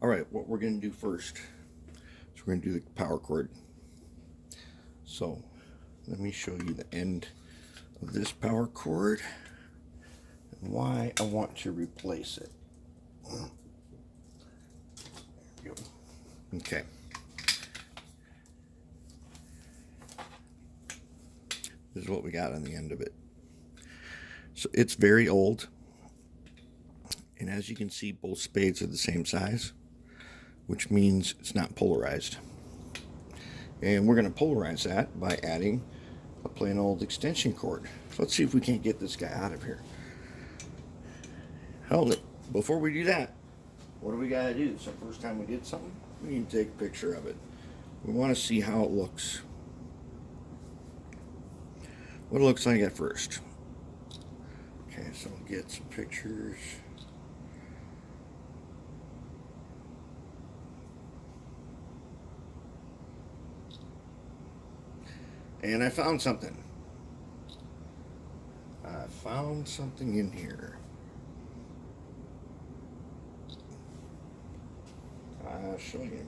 All right, what we're going to do first is we're going to do the power cord. So let me show you the end of this power cord and why I want to replace it. There we go. Okay. This is what we got on the end of it. So it's very old. And as you can see, both spades are the same size, which means it's not polarized. And we're going to polarize that by adding a plain old extension cord. So let's see if we can't get this guy out of here. Hold it. Before we do that, what do we got to do? So first time we did something, we need to take a picture of it. We want to see how it looks. What it looks like at first. Okay, so we'll get some pictures. And I found something. I found something in here. I'll show you.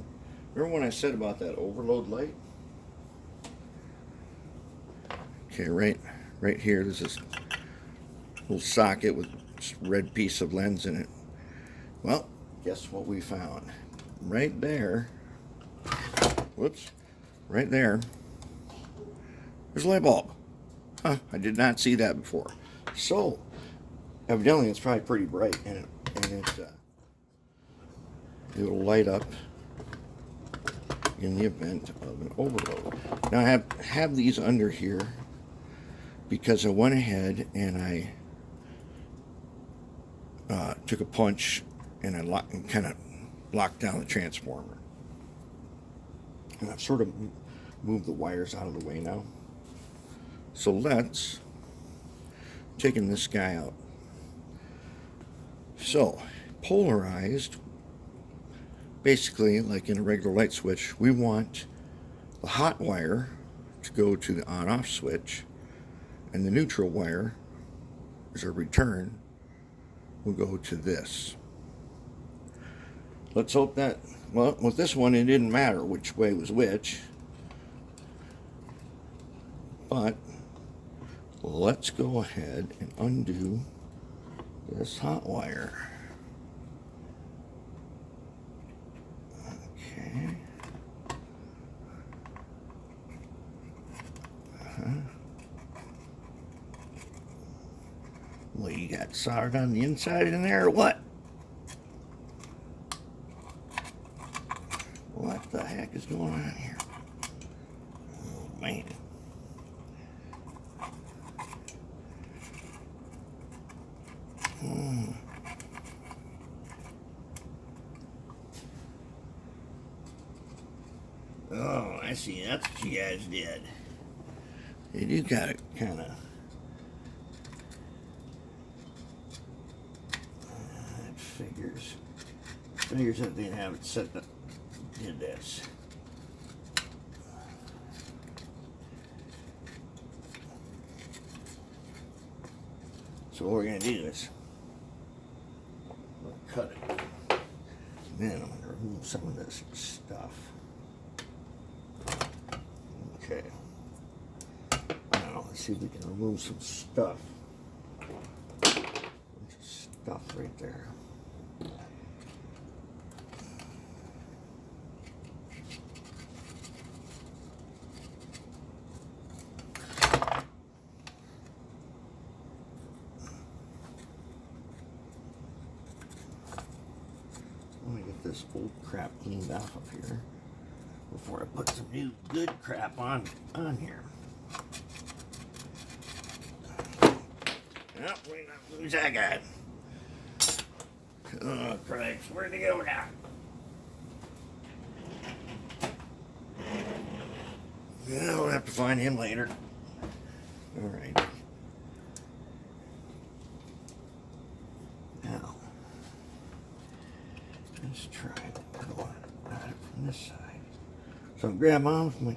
Remember when I said about that overload light? Okay, right here, there's this little socket with this red piece of lens in it. Well, guess what we found? Right there. Whoops. Right there. There's a light bulb. Huh, I did not see that before. So, evidently it's probably pretty bright, and it'll light up in the event of an overload. Now I have these under here because I went ahead and I took a punch and I kind of locked down the transformer. And I've sort of moved the wires out of the way now. So let's taking this guy out. So polarized, basically like in a regular light switch, we want the hot wire to go to the on-off switch, and the neutral wire, as a return, will go to this. Let's hope that, well, with this one it didn't matter which way was which, but let's go ahead and undo this hot wire. Okay. Well, you got soldered on the inside in there or what? What the heck is going on here? Oh, man. Oh, I see. That's what you guys did. You do got it kind of. It figures that they have it set up. Did this. So what we're gonna do is cut it. Then I'm gonna remove some of this stuff. Okay. Now let's see if we can remove some stuff. Bunch of stuff right there. Let me get this old crap cleaned off of here before I put some new good crap on here. Oh, wait, who's that guy? Oh, Christ, where'd he go now? Yeah, we'll have to find him later. All right. Now, let's try to go at it from this side. So I'll grab on with my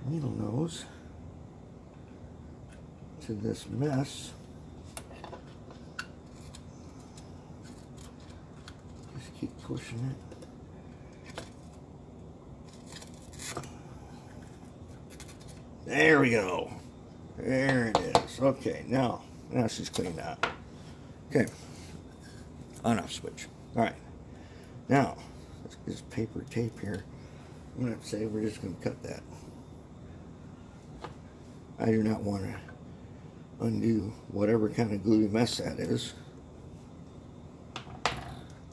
needle nose to this mess. Just keep pushing it. There we go. There it is. Okay, now she's cleaned out. Okay, on-off switch. All right, now let's get this paper tape here. I'm gonna have to say we're just gonna cut that. I do not want to undo whatever kind of gluey mess that is.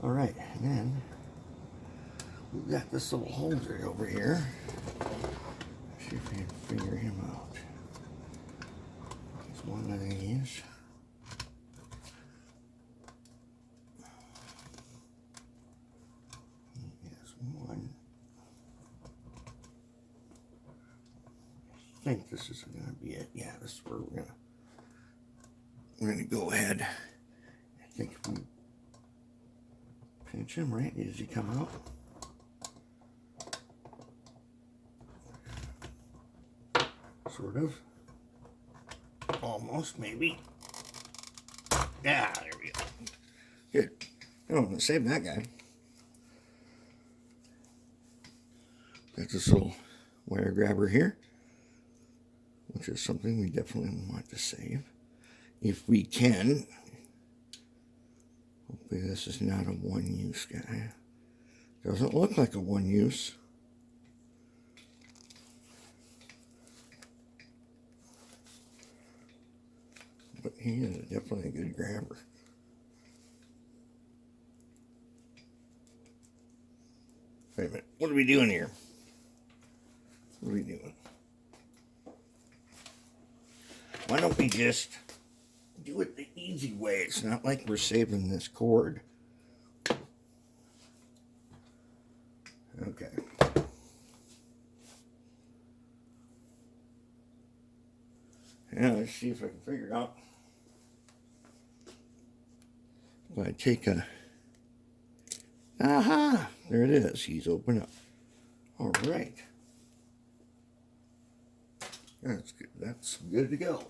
All right, and then we've got this little holder over here. Let's see if we can figure him out. It's one of these. Yes, one. I think this is going to be it. Yeah, this is where we're gonna go ahead. I think if we pinch him, right? Does he come out? Sort of. Almost, maybe. Yeah, there we go. Good. Oh, I'm gonna save that guy. Got this little wire grabber here, which is something we definitely want to save if we can. Hopefully this is not a one-use guy. Doesn't look like a one-use. But he is definitely a good grabber. Wait a minute, what are we doing here? What are we doing? Why don't we just do it the easy way? It's not like we're saving this cord. Okay. Yeah, let's see if I can figure it out. Well, I take a... Aha! There it is. He's open up. All right. That's good. That's good to go.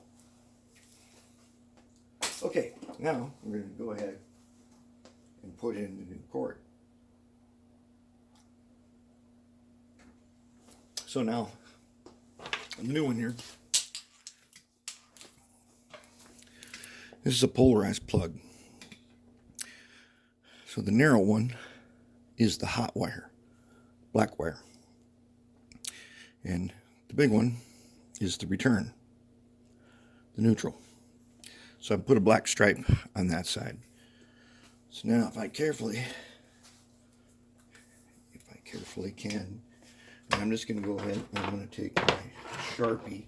Okay, now we're going to go ahead and put in the new cord. So now, the new one here. This is a polarized plug. So the narrow one is the hot wire, black wire. And the big one is the return, the neutral. So I put a black stripe on that side. So now if I carefully can, I'm just going to go ahead and I'm going to take my Sharpie,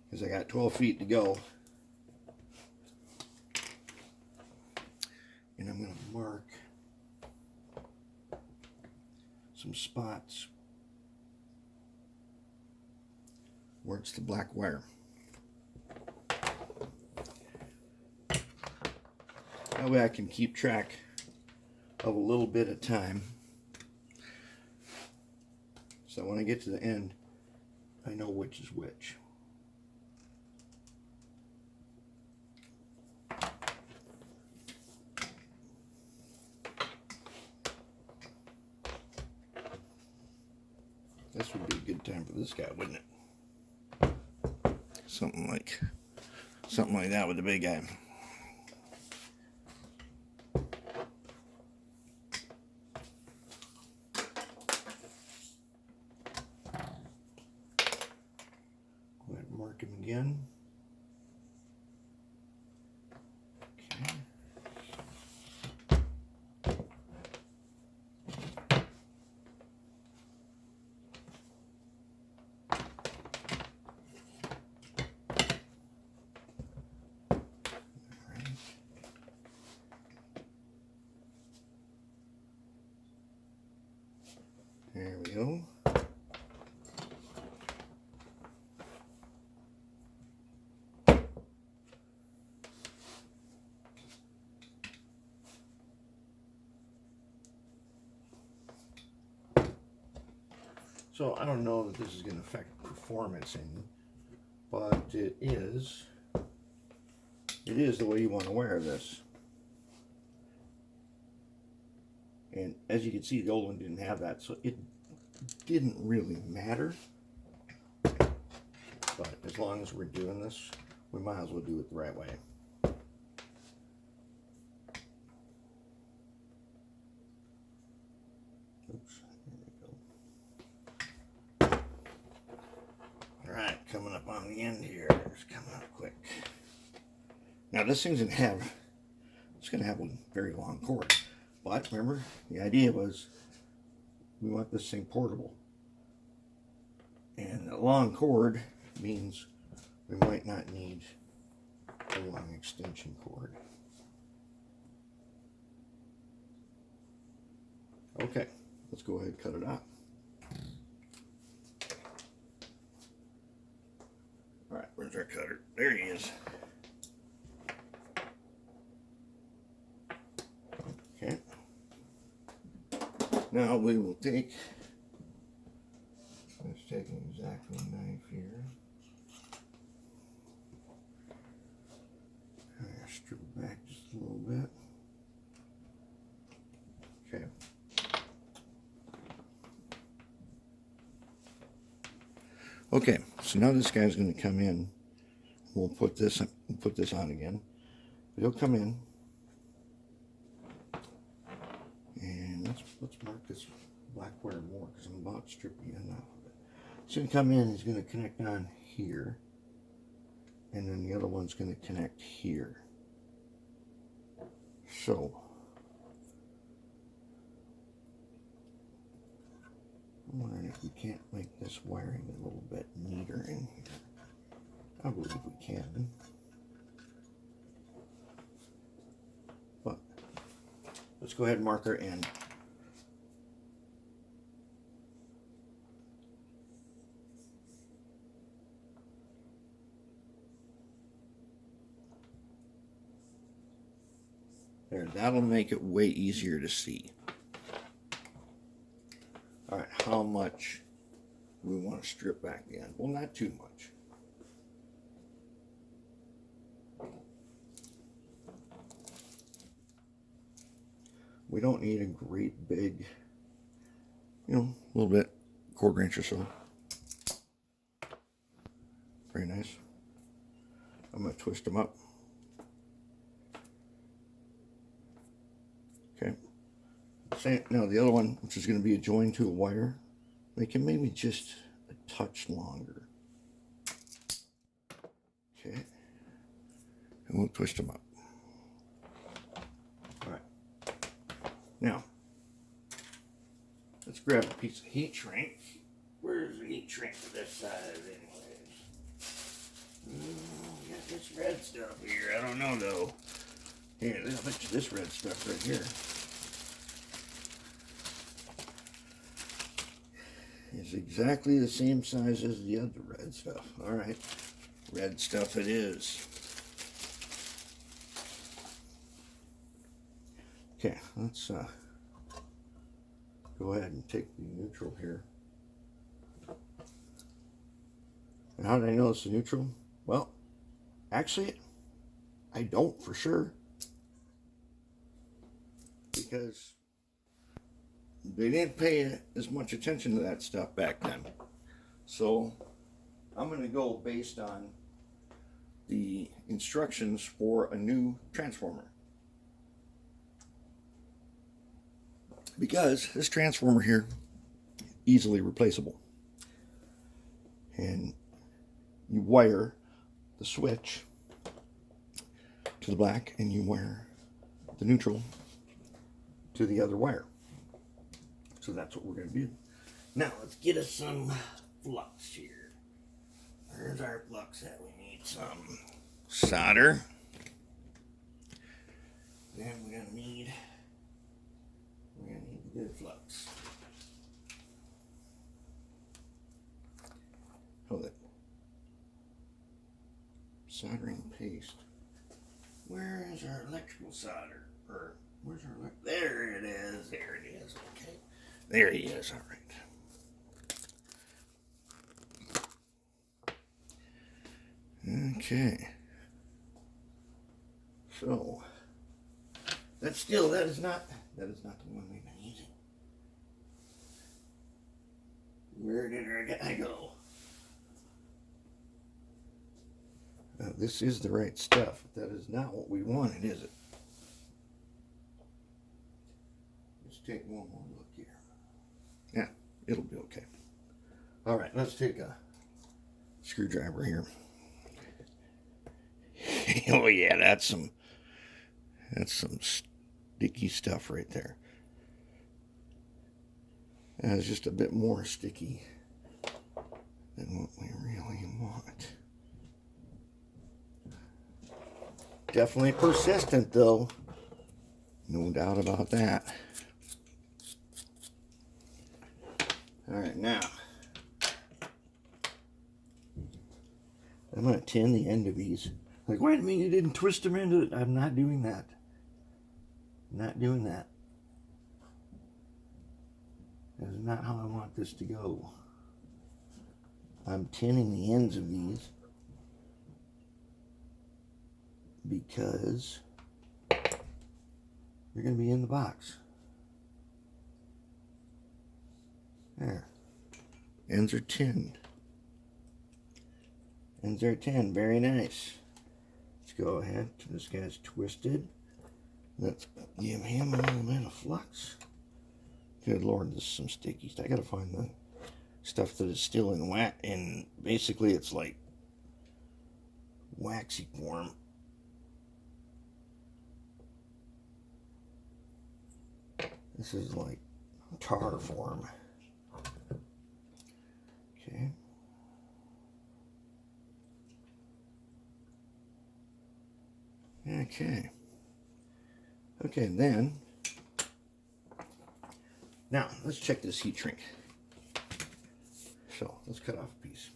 because I got 12 feet to go. And I'm going to mark some spots where it's the black wire. That way I can keep track of a little bit at a time. So when I get to the end, I know which is which. This would be a good time for this guy, wouldn't it? Something like that with the big guy. Go ahead and mark him again. Okay. There we go. So I don't know that this is going to affect performance any, but it is the way you want to wear this. And as you can see, the old one didn't have that, so it didn't really matter. But as long as we're doing this, we might as well do it the right way. Oops, there we go. All right, coming up on the end here. It's coming up quick. Now this thing's gonna have a very long cord. But remember, the idea was we want this thing portable. And a long cord means we might not need a long extension cord. Okay, let's go ahead and cut it out. All right, where's our cutter? There he is. Okay. Now we will take, let's take an X-Acto knife here. Strip it back just a little bit. Okay. Okay, so now this guy's going to come in. We'll put this on again. But he'll come in. And let's mark this black wire more because I'm about to strip the end off of it. He's going to come in, he's going to connect on here. And then the other one's going to connect here. So, I'm wondering if we can't make this wiring a little bit neater in here. I believe we can. But, let's go ahead and mark our end. There, that'll make it way easier to see. All right, how much we want to strip back the end? Well, not too much. We don't need a great big, a little bit, 1/4 inch or so. Very nice. I'm going to twist them up. Okay. Now the other one, which is going to be a join to a wire, make it maybe just a touch longer. Okay. And we'll twist them up. All right. Now, let's grab a piece of heat shrink. Where's the heat shrink for this size anyways? We got this red stuff here. I don't know though. Here, I'll bet you this red stuff right here is exactly the same size as the other red stuff. All right, red stuff it is. Okay, let's go ahead and take the neutral here. And how did I know it's a neutral? Well, actually, I don't for sure. Because they didn't pay as much attention to that stuff back then. So I'm going to go based on the instructions for a new transformer. Because this transformer here, easily replaceable. And you wire the switch to the black and you wire the neutral to the other wire. So that's what we're going to do. Now let's get us some flux here. There's our flux that we need some solder. Then we're going to need the good flux. Hold it. Soldering paste. Where is our electrical solder? Or where's our there it is. There it is. Okay. There he is. All right. Okay. So that is not the one we need. Where did our guy go? This is the right stuff. That is not what we wanted, is it? Let's take one more look here. Yeah, it'll be okay. All right, let's take a screwdriver here. Oh yeah, that's some sticky stuff right there. It's just a bit more sticky than what we really want. Definitely persistent though. No doubt about that. All right, now I'm going to tin the end of these. Like, wait a minute, you didn't twist them into it. I'm not doing that. Not doing that. That is not how I want this to go. I'm tinning the ends of these because they're going to be in the box. There. Ends are tinned. Ends are tinned. Very nice. Let's go ahead. This guy's twisted. Let's give him a little bit of flux. Good Lord, this is some sticky stuff. I gotta find the stuff that is still in wax, and basically it's like waxy form. This is like tar form. Okay. Okay. Okay, then. Now, let's check this heat shrink. So, let's cut off a piece.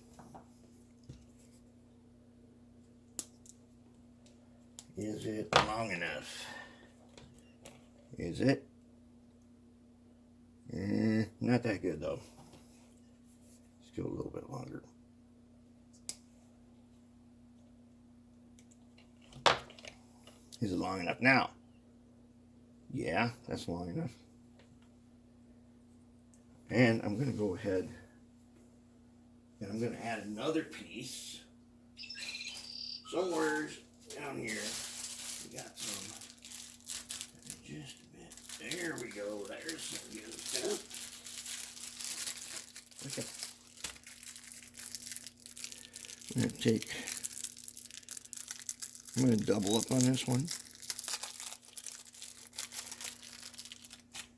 Is it long enough? Is it? Not that good, though. Let's go a little bit longer. Is it long enough now? Yeah, that's long enough. And I'm going to go ahead and I'm going to add another piece. Somewhere down here, we got some, just a bit. There we go. There's some good stuff. Okay. I'm going to double up on this one.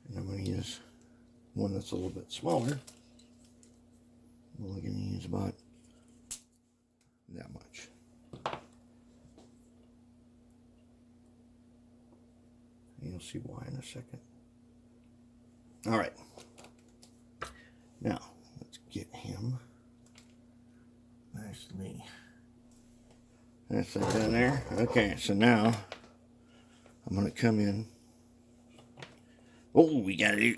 And I'm going to use one that's a little bit smaller. I'm only going to use about that much. And you'll see why in a second. All right. Now, let's get him nicely. That's that down there. Okay, so now I'm going to come in. Oh, we got to do.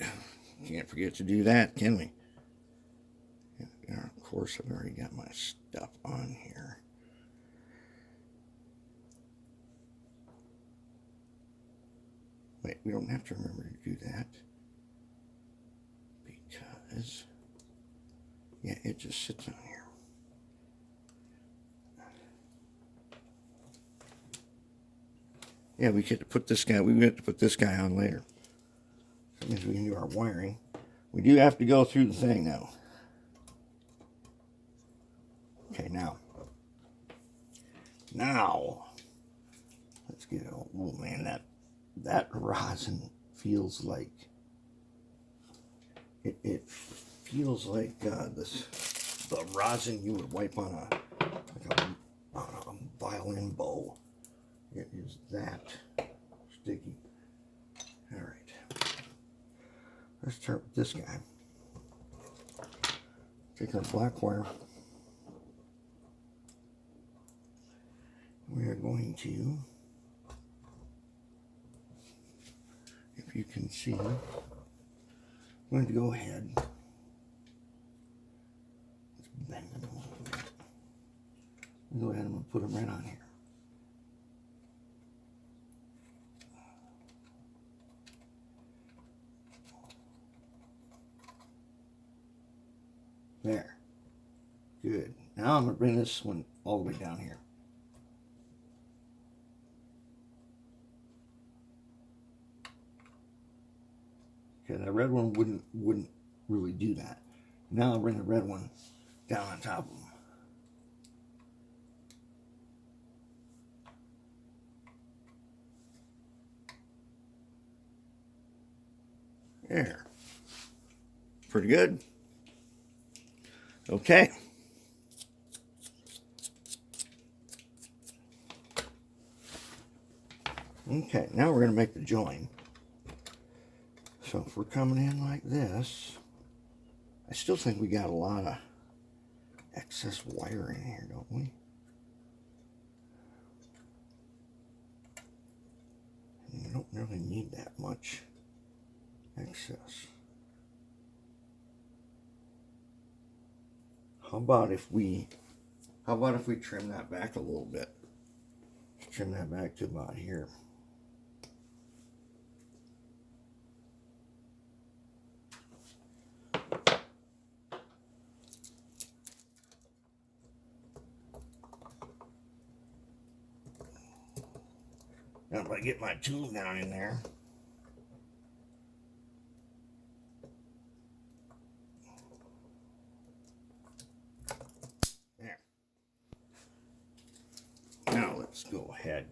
Can't forget to do that, can we? Yeah, of course, I've already got my stuff on here. Wait, we don't have to remember to do that. Because, yeah, it just sits on here. Yeah, we get to put this guy, we get to put this guy on later. That means we can do our wiring. We do have to go through the thing though. Okay, now, let's get, oh man, that rosin feels like, it feels like the rosin you would wipe on a violin bow. It is that sticky. All right. Let's start with this guy. Take our black wire. We are going to, if you can see, I'm going to go ahead. Let's bend it a little bit. Go ahead, I'm going to put them right on here. There. Good. Now I'm going to bring this one all the way down here. Okay, that red one wouldn't really do that. Now I'll bring the red one down on top of them. There. Pretty good. Okay. Okay, now we're going to make the join. So if we're coming in like this, I still think we got a lot of excess wire in here, don't we? You don't really need that much excess. How about if we trim that back a little bit? Trim that back to about here. Now if I get my tool down in there, there. Now let's go ahead.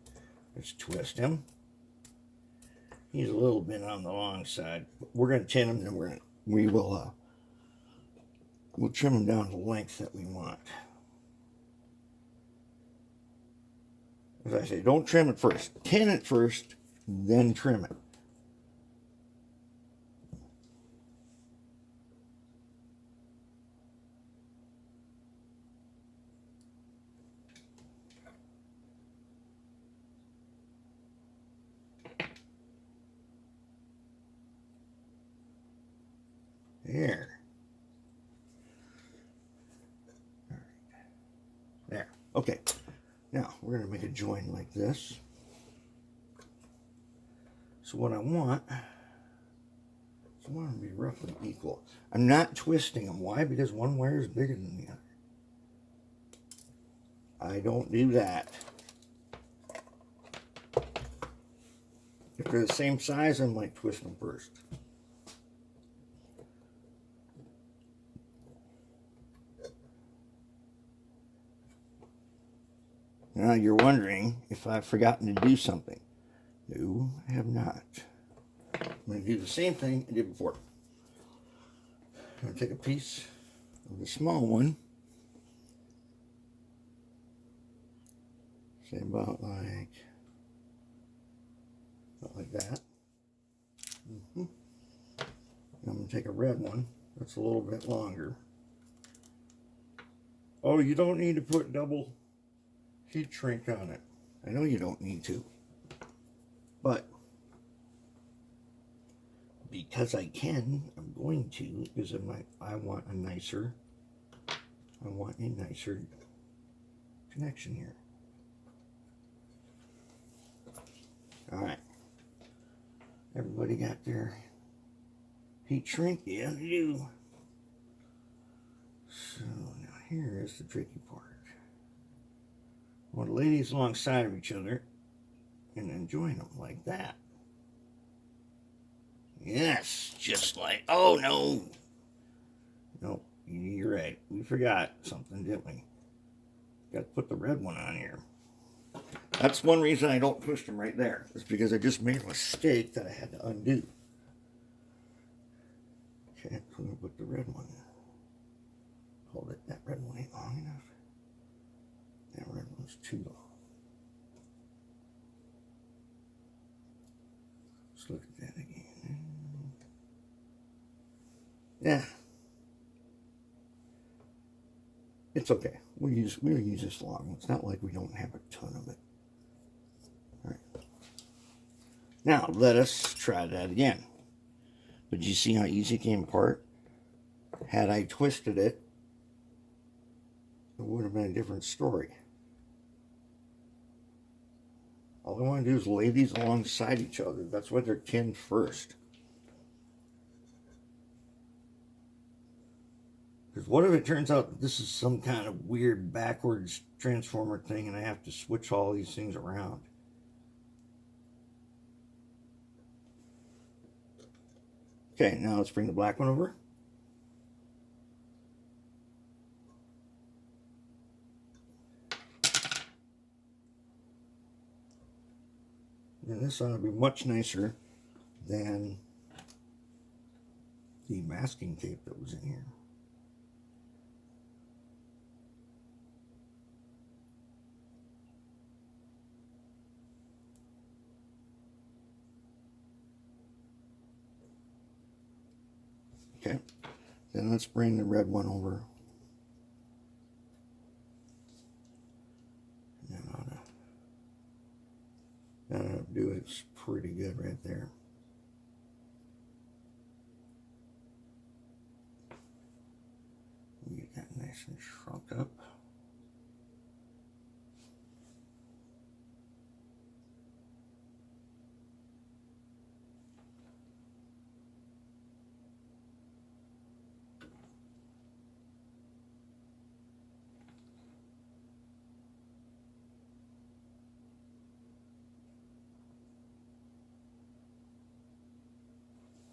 Let's twist him. He's a little bit on the long side. We're going to tin him, and we'll trim him down to the length that we want. As I say, don't trim it first. Tin it first, then trim it. There. All right. There. Okay. Now, we're going to make a join like this. So what I want is I want them to be roughly equal. I'm not twisting them. Why? Because one wire is bigger than the other. I don't do that. If they're the same size, I might twist them first. Now you're wondering if I've forgotten to do something. No, I have not. I'm going to do the same thing I did before. I'm going to take a piece of the small one. Say about like that. I'm going to take a red one that's a little bit longer. Oh, you don't need to put double heat shrink on it. I know you don't need to, but because I can, I'm going to, because I want a nicer connection here. All right, everybody got their heat shrink? Yeah, they do. So now here is the tricky part. I want to lay these alongside of each other and then join them like that. Yes, just like, oh no. Nope, you're right. We forgot something, didn't we? Got to put the red one on here. That's one reason I don't twist them right there. It's because I just made a mistake that I had to undo. Okay, I'm going to put the red one. Hold it, that red one ain't long enough. That red one's too long. Let's look at that again. Yeah. It's okay. We'll use this long. It's not like we don't have a ton of it. All right. Now let us try that again. But you see how easy it came apart? Had I twisted it, it would have been a different story. All I want to do is lay these alongside each other. That's why they're tinned first. Because what if it turns out that this is some kind of weird backwards transformer thing and I have to switch all these things around? Okay, now let's bring the black one over. And this ought to be much nicer than the masking tape that was in here. Okay, then let's bring the red one over. That'll do it pretty good right there. Get that nice and shrunk up.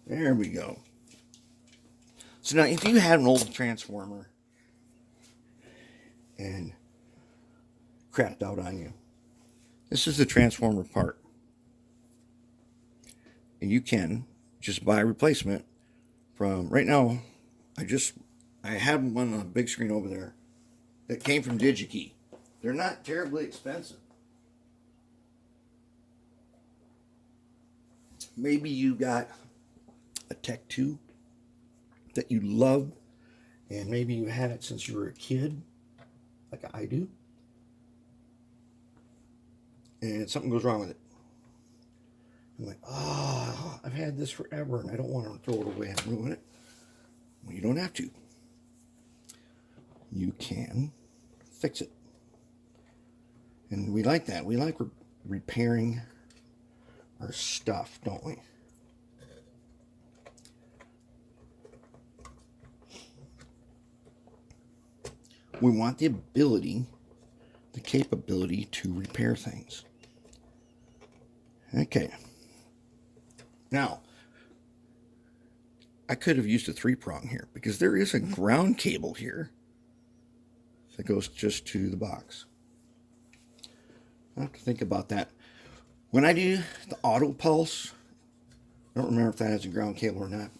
There we go. So now if you had an old transformer and crapped out on you, this is the transformer part. And you can just buy a replacement from, right now, I have one on the big screen over there that came from DigiKey. They're not terribly expensive. Maybe you got a Tech 2 that you love, and maybe you had it since you were a kid, like I do, and something goes wrong with it. I'm like, oh, I've had this forever, and I don't want to throw it away and ruin it. Well, you don't have to. You can fix it. And we like that. We like repairing our stuff, don't we? We want the ability, the capability to repair things. Okay. Now, I could have used a 3-prong here because there is a ground cable here that goes just to the box. I have to think about that. When I do the auto pulse, I don't remember if that has a ground cable or not,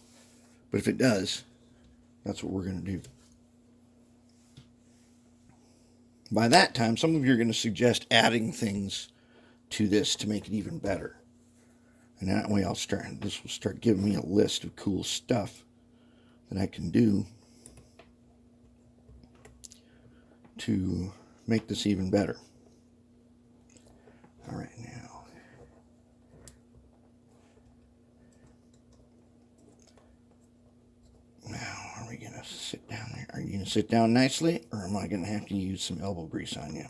but if it does, that's what we're going to do. By that time, some of you are going to suggest adding things to this to make it even better. And that way this will start giving me a list of cool stuff that I can do to make this even better. All right, now are we going to sit down there? Are you going to sit down nicely, or am I going to have to use some elbow grease on you?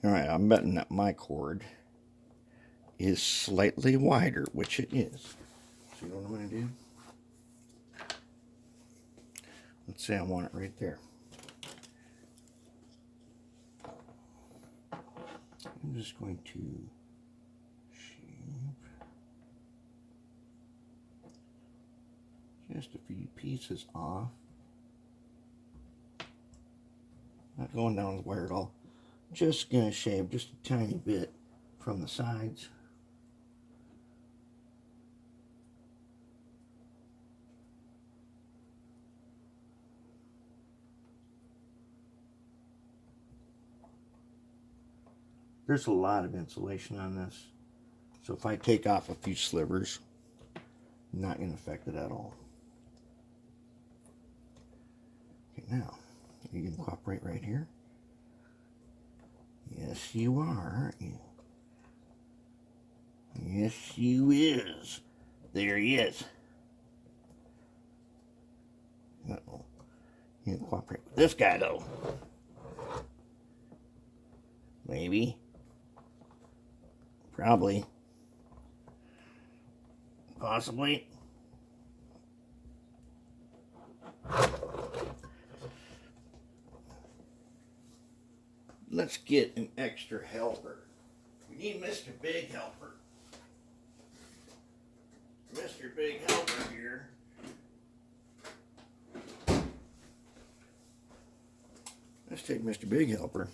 All right, I'm betting that my cord is slightly wider, which it is. So you know what I'm going to do? Let's say I want it right there. I'm just going to shave just a few pieces off. Not going down the wire at all. Just going to shave just a tiny bit from the sides. There's a lot of insulation on this, so if I take off a few slivers, I'm not going to affect it at all. Okay, now, you can cooperate right here. Yes, you are, aren't you? Yes, you is. There he is. Uh-oh. You can cooperate with this guy, though. Maybe. Probably. Possibly. Let's get an extra helper. We need Mr. Big Helper. Mr. Big Helper here. Let's take Mr. Big Helper.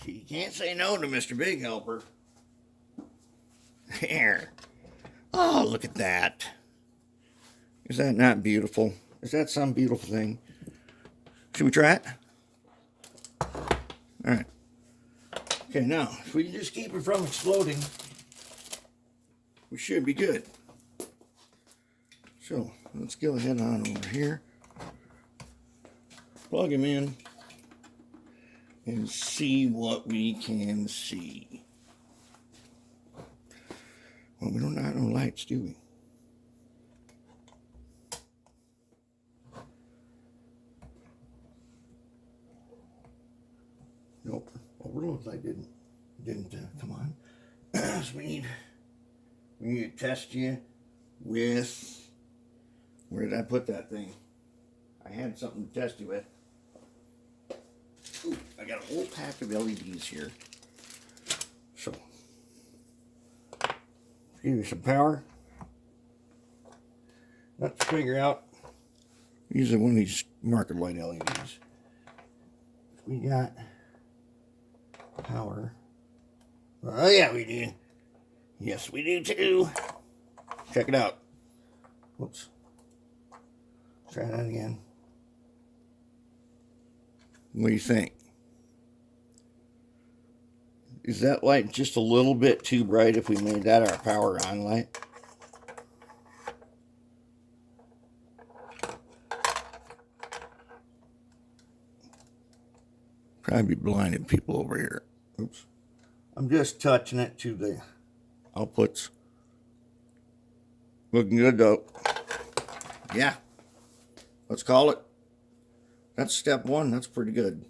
You can't say no to Mr. Big Helper. There. Oh, look at that. Is that not beautiful? Is that some beautiful thing? Should we try it? All right. Okay, now, if we can just keep it from exploding, we should be good. So, let's go ahead on over here. Plug him in. And see what we can see. Well, we don't have no lights, do we? Nope. Overloads I didn't come on. So we need to test you with, where did I put that thing? I had something to test you with. Ooh, I got a whole pack of LEDs here. So, give you some power. Let's figure out. These are one of these market light LEDs. We got power. Oh yeah, we do. Yes, we do too. Check it out. Whoops. Try that again. What do you think? Is that light just a little bit too bright if we made that our power on light? Probably blinding people over here. Oops. I'm just touching it to the outputs. Looking good though. Yeah. Let's call it. That's step one. That's pretty good.